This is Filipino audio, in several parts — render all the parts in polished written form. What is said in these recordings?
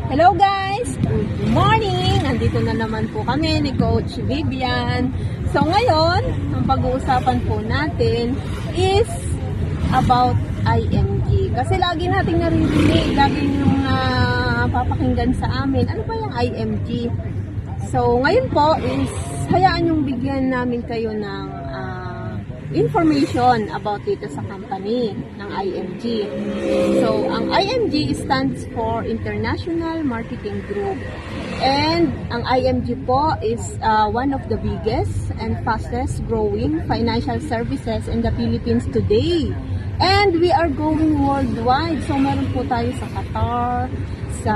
Hello guys! Good morning! Nandito na naman po kami ni Coach Vivian. So ngayon, ang pag-uusapan po natin is about IMG. Kasi lagi nating naririnig, lagi yung papakinggan sa amin. Ano ba yung IMG? So ngayon po is hayaan yung bigyan namin kayo ng information about dito sa company ng IMG. So, ang IMG stands for International Marketing Group. And ang IMG po is one of the biggest and fastest growing financial services in the Philippines today. And we are growing worldwide. So, meron po tayo sa Qatar, sa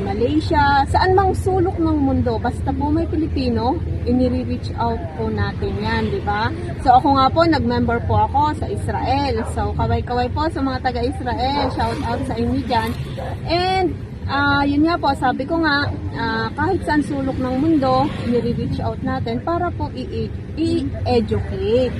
Malaysia, saan mang sulok ng mundo, basta po may Pilipino, inire-reach out po natin yan, di ba? So ako nga po, nag-member po ako sa Israel. So kaway-kaway po sa mga taga-Israel, shout out sa inyo dyan. And yun nga po, sabi ko nga, kahit saan sulok ng mundo, inire-reach out natin para po i-educate.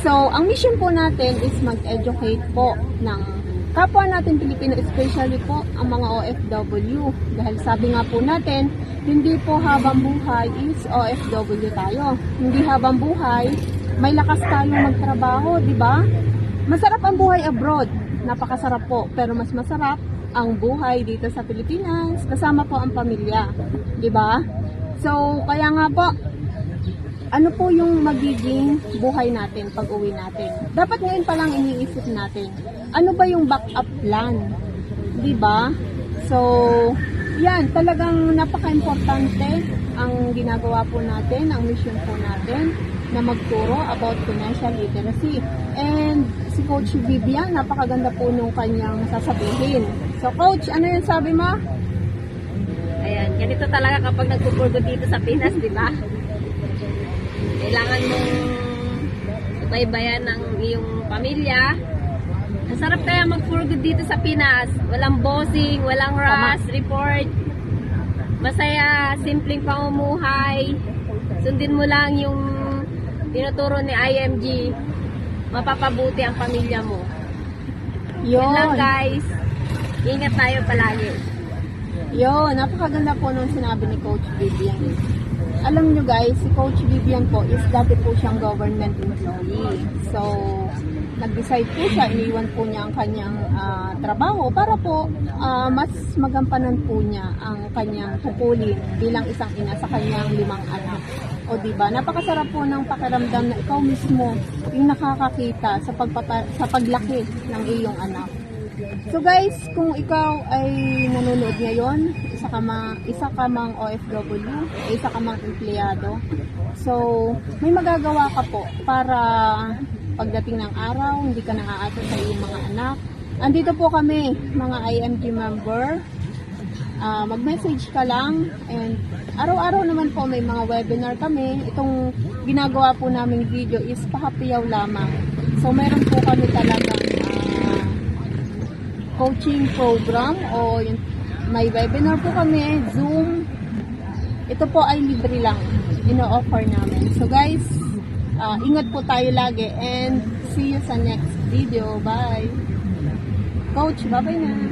So ang mission po natin is mag-educate po ng kapwa natin Pilipino, especially po ang mga OFW. Dahil sabi nga po natin, hindi po habang buhay is OFW tayo. Hindi habang buhay, may lakas tayong magtrabaho, di ba? Masarap ang buhay abroad. Napakasarap po. Pero mas masarap ang buhay dito sa Pilipinas. Kasama po ang pamilya. Di ba? So, kaya nga po, ano po yung magiging buhay natin pag uwi natin? Dapat ngayon pa lang iniisip natin, ano ba yung backup plan? Diba? So, yan, talagang napaka-importante ang ginagawa po natin, ang mission po natin na magturo about financial literacy. And si Coach Vivian, napakaganda po nung kanyang sasabihin. So, Coach, ano yung sabi mo? Ayan, ganito talaga kapag nagpupurgo dito sa Pinas, di ba? Kailangan mong subaybayan ng iyong pamilya. Ang sarap kaya mag-forgood dito sa Pinas. Walang bossing, walang rush, report. Masaya, simpleng pamumuhay. Sundin mo lang yung tinuturo ni IMG. Mapapabuti ang pamilya mo. Yun lang guys. Ingat tayo palagi. Yun, napakaganda po nung sinabi ni Coach Vivian. Alam nyo guys, si Coach Vivian po is dati po siyang government employee. So, nag-decide po siya, iniwan po niya ang kanyang trabaho para po mas magampanan po niya ang kanyang tungkulin bilang isang ina sa kanyang 5 anak. O diba, napakasarap po ng pakiramdam na ikaw mismo yung nakakakita sa paglaki ng iyong anak. So guys, kung ikaw ay nanonood ngayon, isa ka mang OFW, isa ka mang empleyado. So, may magagawa ka po para pagdating ng araw, hindi ka naaasa sa iyong mga anak. Andito po kami, mga IMG member. Mag-message ka lang and araw-araw naman po may mga webinar kami. Itong ginagawa po naming video is pahapiyaw lamang. So, meron po kami talagang coaching program o yung, may webinar po kami, Zoom. Ito po ay libre lang, ino-offer namin. So guys, ingat po tayo lagi and see you sa next video. Bye! Coach, bye-bye na!